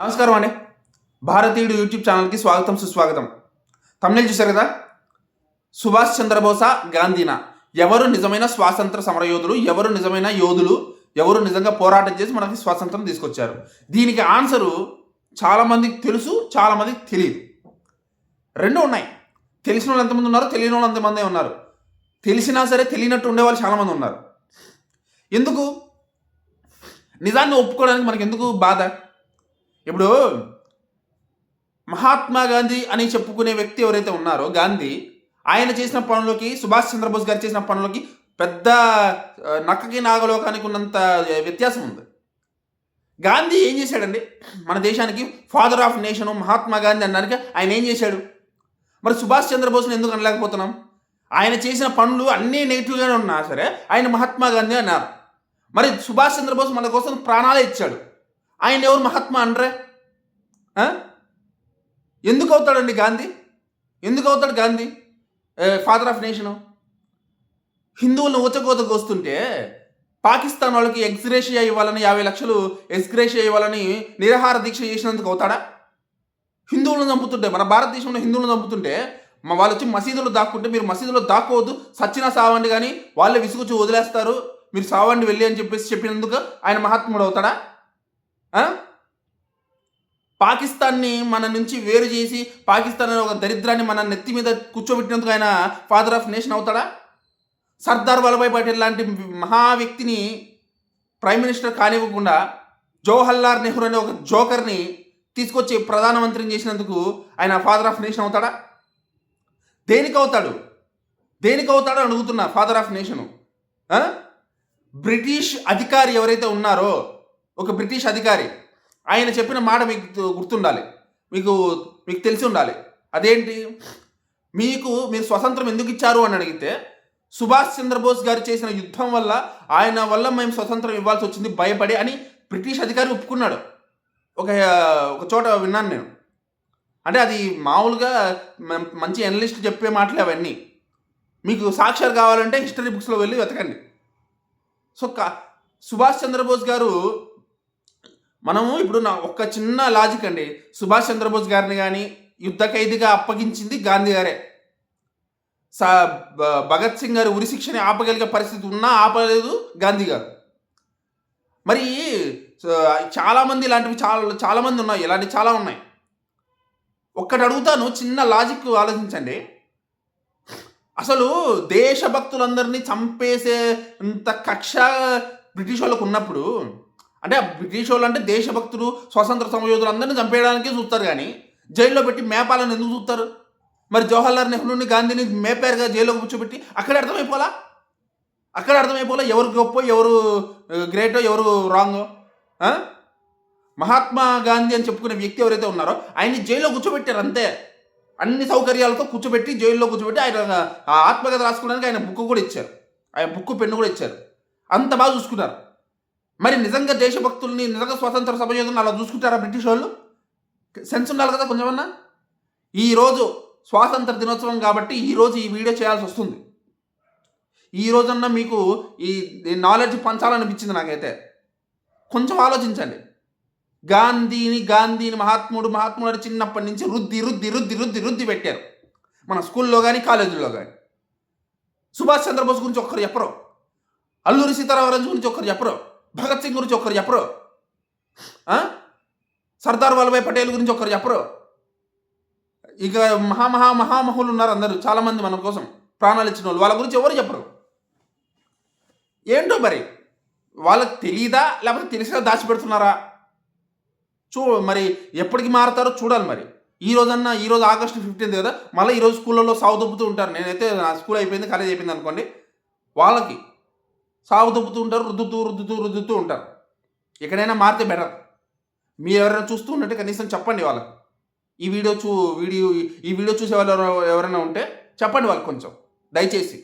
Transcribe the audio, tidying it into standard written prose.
నమస్కారం అండి. భారతీయుడు యూట్యూబ్ ఛానల్కి స్వాగతం సుస్వాగతం. తమిళ చూశారు కదా, సుభాష్ చంద్రబోసా గాంధీనా, ఎవరు నిజమైన స్వాతంత్ర సమరయోధులు, ఎవరు నిజమైన యోధులు, ఎవరు నిజంగా పోరాటం చేసి మనకి స్వాతంత్రం తీసుకొచ్చారు? దీనికి ఆన్సరు చాలామందికి తెలుసు, చాలామందికి తెలియదు. రెండు ఉన్నాయి. తెలిసిన వాళ్ళు ఎంతమంది ఉన్నారు, తెలియని వాళ్ళు ఎంతమంది ఉన్నారు. తెలిసినా సరే తెలియనట్టు ఉండేవాళ్ళు చాలామంది ఉన్నారు. ఎందుకు? నిజాన్ని ఒప్పుకోవడానికి మనకి ఎందుకు బాధ? ఇప్పుడు మహాత్మా గాంధీ అని చెప్పుకునే వ్యక్తి ఎవరైతే ఉన్నారో గాంధీ, ఆయన చేసిన పనులకి, సుభాష్ చంద్రబోస్ గారు చేసిన పనులకి పెద్ద నక్కకి నాగలోకానికి ఉన్నంత వ్యత్యాసం ఉంది. గాంధీ ఏం చేశాడండి? మన దేశానికి father of nation Mahatma Gandhi అనడానికి ఆయన ఏం చేశాడు? మరి సుభాష్ చంద్రబోస్ని ఎందుకు అనలేకపోతున్నాం? ఆయన చేసిన పనులు అన్నీ నెగిటివ్గానే ఉన్నా సరే ఆయన మహాత్మా గాంధీ అన్నారు. మరి సుభాష్ చంద్రబోస్ మన కోసం ప్రాణాలే ఇచ్చాడు. ఆయన ఎవరు మహాత్మా అనరే? ఎందుకు అవుతాడండి గాంధీ? ఎందుకు అవుతాడు గాంధీ ఫాదర్ ఆఫ్ నేషను? హిందువులను ఊచకోతకు వస్తుంటే పాకిస్తాన్ వాళ్ళకి ఎక్స్గ్రేషియా ఇవ్వాలని 50 లక్షలు ఎక్స్గ్రేషియా ఇవ్వాలని నిరాహార దీక్ష చేసినందుకు అవుతాడా? హిందువులను చంపుతుంటే, మన భారతదేశంలో హిందువులను చంపుతుంటే వాళ్ళు వచ్చి మసీదులో దాక్కుంటే మీరు మసీదులో దాక్కోవద్దు, సచ్చినా సావండి, కానీ వాళ్ళే విసుగుచ్చి వదిలేస్తారు, మీరు సావండి వెళ్ళి అని చెప్పినందుకు ఆయన మహాత్ముడు అవుతాడా? పాకిస్తాన్ని మన నుంచి వేరు చేసి పాకిస్తాన్ అనే ఒక దరిద్రాన్ని మన నెత్తి మీద కూర్చోబెట్టినందుకు ఆయన ఫాదర్ ఆఫ్ నేషన్ అవుతాడా? సర్దార్ వల్లభాయ్ పటేల్ లాంటి మహా వ్యక్తిని ప్రైమ్ మినిస్టర్ కానివ్వకుండా జవహర్లాల్ నెహ్రూ అనే ఒక జోకర్ని తీసుకొచ్చి ప్రధానమంత్రిని చేసినందుకు ఆయన ఫాదర్ ఆఫ్ నేషన్ అవుతాడా? దేనికి అవుతాడు? దేనికి అవుతాడో అడుగుతున్నా. ఫాదర్ ఆఫ్ నేషను బ్రిటిష్ అధికారి ఎవరైతే ఉన్నారో, ఒక బ్రిటిష్ అధికారి, ఆయన చెప్పిన మాట మీకు గుర్తుండాలి, మీకు తెలిసి ఉండాలి. అదేంటి? మీరు స్వతంత్రం ఎందుకు ఇచ్చారు అని అడిగితే, సుభాష్ చంద్రబోస్ గారు చేసిన యుద్ధం వల్ల, ఆయన వల్ల మేము స్వతంత్రం ఇవ్వాల్సి వచ్చింది భయపడి అని బ్రిటిష్ అధికారి ఒప్పుకున్నాడు. ఒక చోట విన్నాను నేను. అంటే అది మామూలుగా మంచి ఎనలిస్ట్ చెప్పే మాటలు అవన్నీ. మీకు సాక్ష్యాలు కావాలంటే హిస్టరీ బుక్స్లో వెళ్ళి వెతకండి. సో సుభాష్ చంద్రబోస్ గారు, మనము ఇప్పుడు ఒక చిన్న లాజిక్ అండి, సుభాష్ చంద్రబోస్ గారిని కానీ యుద్ధ ఖైదీగా అప్పగించింది గాంధీ గారే. భగత్ సింగ్ గారు ఉరిశిక్షని ఆపగలిగే పరిస్థితి ఉన్నా ఆపలేదు గాంధీ గారు. మరి చాలామంది ఇలాంటివి చాలామంది ఉన్నాయి, ఇలాంటివి చాలా ఉన్నాయి. ఒక్కటి అడుగుతాను, చిన్న లాజిక్ ఆలోచించండి. అసలు దేశభక్తులందరినీ చంపేసేంత కక్ష బ్రిటిష్ వాళ్ళకు ఉన్నప్పుడు, అంటే బ్రిటిష్ వాళ్ళు అంటే దేశభక్తులు స్వాతంత్ర సమరయోధులు అందరినీ చంపేయడానికే చూస్తారు, కానీ జైల్లో పెట్టి మేపాలని ఎందుకు చూస్తారు? మరి జవహర్లాల్ నెహ్రూని గాంధీని మేపారుగా జైల్లోకి కూర్చోబెట్టి. అక్కడ అర్థమైపోలా ఎవరు గొప్ప, ఎవరు గ్రేటో, ఎవరు రాంగో. మహాత్మా గాంధీ అని చెప్పుకునే వ్యక్తి ఎవరైతే ఉన్నారో ఆయన్ని జైల్లో కూర్చోబెట్టారు అంతే. అన్ని సౌకర్యాలతో కూర్చోబెట్టి జైల్లో కూర్చోబెట్టి ఆయన ఆత్మకథ రాసుకోవడానికి ఆయన బుక్ కూడా ఇచ్చారు, ఆయన బుక్ పెన్ను కూడా ఇచ్చారు. అంత బాగా చూసుకున్నారు. మరి నిజంగా దేశభక్తుల్ని, నిజంగా స్వాతంత్ర సమరయోధులను అలా చూసుకుంటారా బ్రిటిష్ వాళ్ళు? సెన్స్ ఉండాలి కదా కొంచెమన్నా. ఈరోజు స్వాతంత్ర దినోత్సవం కాబట్టి ఈరోజు ఈ వీడియో చేయాల్సి వస్తుంది. ఈ రోజన్నా మీకు ఈ నాలెడ్జ్ పంచాలనిపించింది నాకైతే. కొంచెం ఆలోచించండి. గాంధీని మహాత్ముడు చిన్నప్పటి నుంచి రుద్ది పెట్టారు మన స్కూల్లో కానీ కాలేజీల్లో కానీ. సుభాష్ చంద్రబోస్ గురించి ఒక్కరు చెప్పరు, అల్లూరి సీతారామరాజు గురించి ఒక్కరు చెప్పరు, భగత్ సింగ్ గురించి ఒక్కరు చెప్పరు, సర్దార్ వల్లభాయ్ పటేల్ గురించి ఒక్కరు చెప్పరు. ఇక మహామహులు ఉన్నారు అందరూ, చాలామంది మన కోసం ప్రాణాలు ఇచ్చిన వాళ్ళు, వాళ్ళ గురించి ఎవరు చెప్పరు. ఏంటో మరి వాళ్ళకి తెలియదా, లేకపోతే తెలిసినా దాచిపెడుతున్నారా? మరి ఎప్పటికి మారుతారో చూడాలి. మరి ఈరోజు ఆగస్టు 15 కదా, మళ్ళీ ఈరోజు స్కూళ్ళలో సాగు దొబ్బుతూ ఉంటారు. నేనైతే నా స్కూల్ అయిపోయింది, కాలేజ్ అయిపోయింది అనుకోండి, వాళ్ళకి సాగు దొబ్బుతూ ఉంటారు, రుద్దుతూ ఉంటారు. ఎక్కడైనా మారితే బెటర్. మీరు ఎవరైనా చూస్తూ ఉన్నట్టే కనీసం చెప్పండి వాళ్ళకి. ఈ వీడియో చూసే వాళ్ళు ఎవరైనా ఉంటే చెప్పండి వాళ్ళకి కొంచెం దయచేసి.